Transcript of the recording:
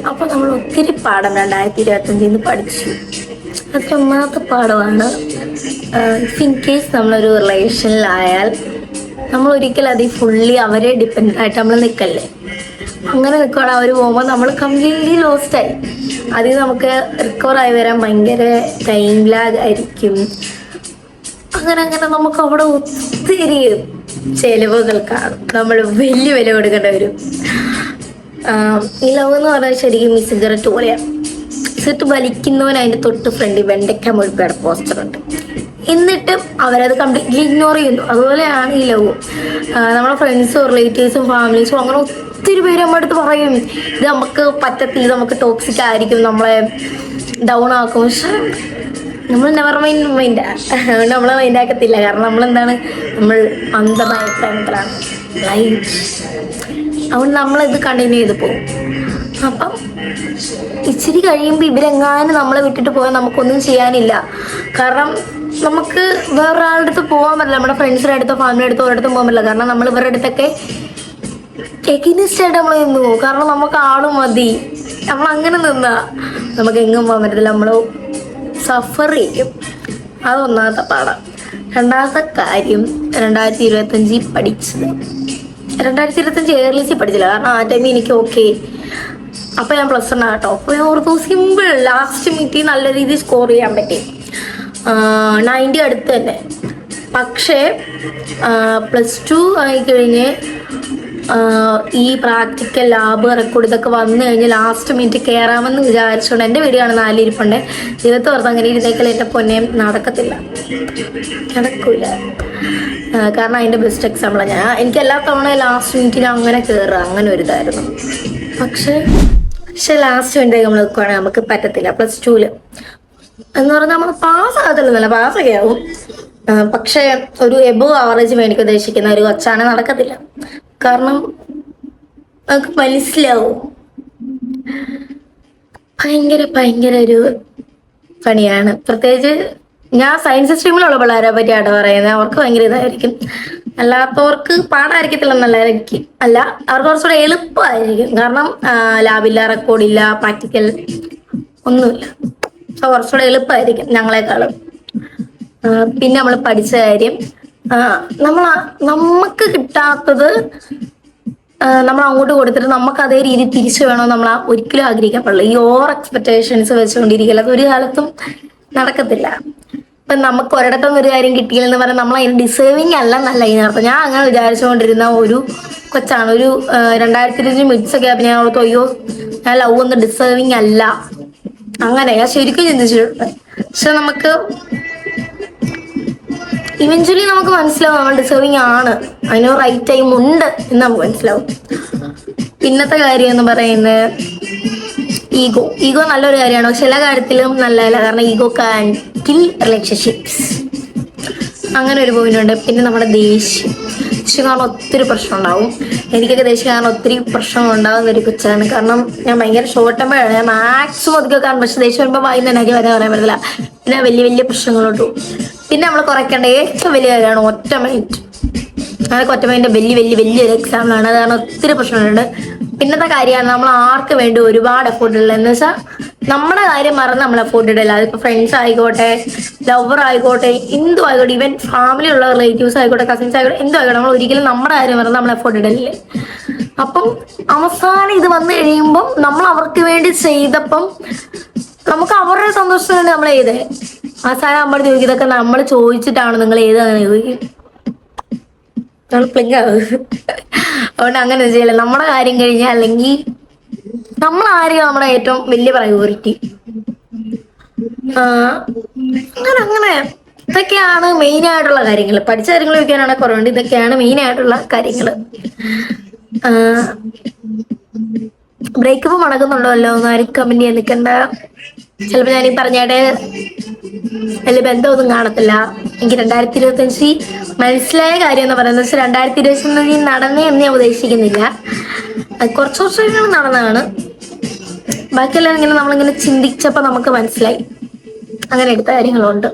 അപ്പോൾ നമ്മൾ ഒത്തിരി പാഠം 2025 പഠിച്ചു. അതിലൊന്നാമത്തെ പാഠമാണ്, ഇൻ കേസ് നമ്മളൊരു റിലേഷനിലായാൽ നമ്മൾ ഒരിക്കലും അതിൽ ഫുള്ളി അവരെ ഡിപ്പെൻഡ് ആയിട്ട് നമ്മൾ നിൽക്കല്ലേ. അങ്ങനെ നിൽക്കുകയാണ് അവർ പോകുമ്പോൾ നമ്മൾ കംപ്ലീറ്റ്ലി ലോസ്റ്റായി. അതിൽ നമുക്ക് റിക്കവർ ആയി വരാൻ ഭയങ്കര ടൈം ലാഗ് ആയിരിക്കും. അങ്ങനെ നമുക്ക് അവിടെ ഒത്തിരി ചെലവുകൾ കാണും, നമ്മൾ വലിയ വില കൊടുക്കേണ്ടി വരും. ഈ ലവ് എന്ന് പറഞ്ഞാൽ ശരിക്കും ഈ സിഗരറ്റ് പോലെയാണ്. സിഗരറ്റ് വലിക്കുന്നവൻ അതിൻ്റെ തൊട്ട് ഫ്രണ്ടിൽ വെണ്ടയ്ക്ക മുഴുപ്പയുടെ പോസ്റ്റർ ഉണ്ട്, എന്നിട്ടും അവരത് കംപ്ലീറ്റ്ലി ഇഗ്നോർ ചെയ്യുന്നു. അതുപോലെയാണ് ഈ ലവ്. നമ്മുടെ ഫ്രണ്ട്സും റിലേറ്റീവ്സും ഫാമിലീസും അങ്ങനെ ഒത്തിരി പേര് നമ്മുടെ അടുത്ത് പറയും ഇത് നമുക്ക് പറ്റത്തില്ല, നമുക്ക് ടോക്സിക് ആയിരിക്കും, നമ്മളെ ഡൗൺ ആക്കും. പക്ഷെ നമ്മൾ നെവർ മൈൻഡ് നമ്മളെ മൈൻഡാക്കത്തില്ല. കാരണം നമ്മളെന്താണ്, നമ്മൾ അന്ധമായ പ്രേമത്തിലാണ്, ലൈഫ്. അതുകൊണ്ട് നമ്മളിത് കണ്ടിന്യൂ ചെയ്ത് പോകും. അപ്പം ഇച്ചിരി കഴിയുമ്പോൾ ഇവരെങ്ങാനും നമ്മളെ വിട്ടിട്ട് പോയാൽ നമുക്കൊന്നും ചെയ്യാനില്ല. കാരണം നമുക്ക് വേറൊരാളുടെ അടുത്ത് പോകാൻ പറ്റില്ല, നമ്മുടെ ഫ്രണ്ട്സിൻ്റെ അടുത്തോ ഫാമിലിയുടെ അടുത്തോ ഒരിടത്തും പോകാൻ പറ്റില്ല. കാരണം നമ്മൾ ഇവരുടെ അടുത്തൊക്കെ എഗനിസ്റ്റായിട്ട് നമ്മൾ നിന്നു പോകും. കാരണം നമുക്ക് ആളും മതി. നമ്മൾ അങ്ങനെ നിന്നാ നമുക്ക് എങ്ങും പോകാൻ പറ്റത്തില്ല, നമ്മൾ സഫർ ചെയ്യും. അതൊന്നാമത്തെ പാഠം. രണ്ടാമത്തെ കാര്യം, 2025 പഠിച്ചത്, 2025 എയർലിസ്റ്റ് പഠിച്ചില്ല. കാരണം ആ ടൈമിൽ എനിക്ക് ഓക്കെ, അപ്പോൾ ഞാൻ +1 ആട്ടോ. അപ്പോൾ ഞാൻ ഓർത്തു സിമ്പിൾ, ലാസ്റ്റ് മീറ്റിൽ നല്ല രീതിയിൽ സ്കോർ ചെയ്യാൻ പറ്റി, 90 അടുത്ത് തന്നെ. പക്ഷേ +2 ആയിക്കഴിഞ്ഞ് ഈ പ്രാക്ടിക്കൽ ലാബ് റെക്കോർഡ് ഇതൊക്കെ വന്നു കഴിഞ്ഞ് ലാസ്റ്റ് മിനിറ്റ് കയറാമെന്ന് വിചാരിച്ചുകൊണ്ട് എൻ്റെ വീഡിയോ ആണ് 4 ഇരിപ്പുണ്ട്. ജീവിതത്തെ ഓർത്ത് അങ്ങനെ ഇരുന്നേക്കൽ എൻ്റെ പൊന്നെ നടക്കത്തില്ല, നടക്കൂല. കാരണം അതിൻ്റെ ബെസ്റ്റ് എക്സാമ്പിളാണ് ഞാൻ. എനിക്ക് എല്ലാ തവണ ലാസ്റ്റ് മിനിറ്റിന് അങ്ങനെ കയറുക, അങ്ങനെ ഒരു ഇതായിരുന്നു. പക്ഷെ ലാസ്റ്റ് മിനിറ്റ് നമ്മൾ നിൽക്കുകയാണെങ്കിൽ നമുക്ക് പറ്റത്തില്ല. +2 എന്ന് പറഞ്ഞാൽ നമ്മൾ പാസ്സാകത്തില്ലെന്നല്ല, പാസ്സൊക്കെ ആവും. പക്ഷെ ഒരു എബോവ് ആവറേജ് മേടിക്കാൻ ഉദ്ദേശിക്കുന്ന ഒരു കൊച്ചാണ് നടക്കത്തില്ല. കാരണം നമുക്ക് മനസ്സിലാവും ഭയങ്കര ഒരു പണിയാണ്. പ്രത്യേകിച്ച് ഞാൻ സയൻസ് സ്ട്രീമിലുള്ള പിള്ളേരെ പറ്റിയാണ് പറയുന്നത്. അവർക്ക് ഭയങ്കര ഇതായിരിക്കും, അല്ലാത്തവർക്ക് പാടായിരിക്കത്തില്ലെന്നല്ല എനിക്ക് അല്ല, അവർക്ക് കുറച്ചുകൂടെ എളുപ്പമായിരിക്കും. കാരണം ലാബില്ല, റെക്കോർഡില്ല, പ്രാക്ടിക്കൽ ഒന്നുമില്ല. അപ്പോൾ കുറച്ചുകൂടെ എളുപ്പമായിരിക്കും ഞങ്ങളെക്കാളും. പിന്നെ നമ്മൾ പഠിച്ച കാര്യം, നമുക്ക് കിട്ടാത്തത് നമ്മൾ അങ്ങോട്ട് കൊടുത്തിട്ട് നമുക്ക് അതേ രീതി തിരിച്ചു വേണോ നമ്മൾ ഒരിക്കലും ആഗ്രഹിക്കാൻ പാടില്ല. ഈ ഓവർ എക്സ്പെക്ടേഷൻസ് വെച്ചുകൊണ്ടിരിക്കില്ല, അത് ഒരു കാലത്തും നടക്കത്തില്ല. ഇപ്പം നമുക്ക് ഒരിടത്തും ഒരു കാര്യം കിട്ടിയില്ലെന്ന് പറഞ്ഞാൽ നമ്മൾ അതിന് ഡിസേർവിങ് അല്ല എന്നല്ല ഇതിനർത്ഥം. ഞാൻ അങ്ങനെ വിചാരിച്ചുകൊണ്ടിരുന്ന ഒരു കൊച്ചാണ്. ഒരു 2025 മിഡ്സൊക്കെ ആയപ്പോൾ ഞാൻ ഓർത്തു അയ്യോ ഞാൻ ലവ് ഒന്നും ഡിസേർവിങ് അല്ല. അങ്ങനെ ഞാൻ ശരിക്കും ചിന്തിച്ചിട്ടുണ്ട്. പക്ഷെ നമുക്ക് ഇവഞ്ച്വലി നമുക്ക് മനസ്സിലാവും നമ്മൾ ഡിസേർവിങ് ആണ്, അതിന് റൈറ്റ് ടൈം ഉണ്ട് എന്ന് നമുക്ക് മനസ്സിലാവും. പിന്നത്തെ കാര്യം എന്ന് പറയുന്നത് ഈഗോ നല്ലൊരു കാര്യമാണ്, പക്ഷെ എല്ലാ കാര്യത്തിലും നല്ലതല്ല. കാരണം ഈഗോ ക്യാൻ കിൽ റിലേഷൻഷിപ്സ്, അങ്ങനെ ഒരു പോയിന്റ് ഉണ്ട്. പിന്നെ നമ്മുടെ ദേഷ്യം കാരണം ഒത്തിരി പ്രശ്നം ഉണ്ടാവും. എനിക്കൊക്കെ ദേഷ്യം കാരണം ഒത്തിരി പ്രശ്നങ്ങൾ ഉണ്ടാകുന്ന ഒരു കൊച്ചാണ്. കാരണം ഞാൻ ഭയങ്കര ഷോർട്ട് ടെമ്പറാണ്, ഞാൻ മാക്സിമം ഒതുക്കി വെക്കാൻ. പക്ഷെ ദേഷ്യം വരുമ്പോൾ വായി തന്നെ പറയാൻ പറ്റില്ല. പിന്നെ വലിയ പ്രശ്നങ്ങളോട്ടു. പിന്നെ നമ്മൾ കുറയ്ക്കേണ്ട ഏറ്റവും വലിയ കാര്യമാണ് ഒറ്റ മൈൻഡ്. അതൊക്കെ ഒറ്റ മൈൻഡ് വലിയൊരു എക്സാമ്പിളാണ്. അത് കാരണം ഒത്തിരി പ്രശ്നങ്ങളുണ്ട്. പിന്നത്തെ കാര്യമാണ് നമ്മൾ ആർക്ക് വേണ്ടി ഒരുപാട് എഫോർട്ട് ഇടില്ല. എന്ന് വെച്ചാൽ നമ്മുടെ കാര്യം മറന്ന് നമ്മൾ എഫോർട്ട് ഇടില്ല. അതിപ്പോൾ ഫ്രണ്ട്സ് ആയിക്കോട്ടെ, ലവർ ആയിക്കോട്ടെ, എന്തും ആയിക്കോട്ടെ, ഈവൻ ഫാമിലി ഉള്ള റിലേറ്റീവ്സ് ആയിക്കോട്ടെ, കസിൻസ് ആയിക്കോട്ടെ, എന്തും ആയിക്കോട്ടെ, നമ്മൾ ഒരിക്കലും നമ്മുടെ കാര്യം മറന്ന് നമ്മൾ എഫോർട്ട് ഇടലില്ലേ. അപ്പം അവസാനം ഇത് വന്നു കഴിയുമ്പം നമ്മൾ അവർക്ക് വേണ്ടി ചെയ്തപ്പം നമുക്ക് അവരുടെ സന്തോഷത്തിന് വേണ്ടി നമ്മൾ ചെയ്തേ. അവസാനം നമ്മൾ ചോദിക്കും ഇതൊക്കെ നമ്മൾ ചോദിച്ചിട്ടാണ് നിങ്ങൾ ഏതാണ് ചോദിക്കും. അതുകൊണ്ട് അങ്ങനെ ചെയ്യില്ല. നമ്മുടെ കാര്യം കഴിഞ്ഞാൽ അല്ലെങ്കിൽ നമ്മളായിരിക്കും നമ്മുടെ ഏറ്റവും വലിയ പ്രയോറിറ്റി. അങ്ങനെ ഇതൊക്കെയാണ് മെയിൻ ആയിട്ടുള്ള കാര്യങ്ങൾ. പഠിച്ച കാര്യങ്ങൾ ചോദിക്കാനാണെങ്കിൽ കുറവുണ്ട്. ഇതൊക്കെയാണ് മെയിൻ ആയിട്ടുള്ള കാര്യങ്ങൾ. ബ്രേക്കപ്പ് നടക്കുന്നുണ്ടല്ലോ എന്ന് ആരും കമന്റ് ചെയ്യാൻ നിൽക്കണ്ട. ചിലപ്പോൾ ഞാനീ പറഞ്ഞായിട്ട് വലിയ ബന്ധമൊന്നും കാണത്തില്ല. എനിക്ക് 2025 മനസ്സിലായ കാര്യം എന്ന് പറയുന്നത് 2025 നടന്നേ എന്ന് ഞാൻ ഉദ്ദേശിക്കുന്നില്ല. കുറച്ച് വർഷങ്ങൾ നടന്നതാണ്. ബാക്കിയെല്ലാം ഇങ്ങനെ നമ്മളിങ്ങനെ ചിന്തിച്ചപ്പോൾ നമുക്ക് മനസ്സിലായി അങ്ങനെ എടുത്ത കാര്യങ്ങളുണ്ട്.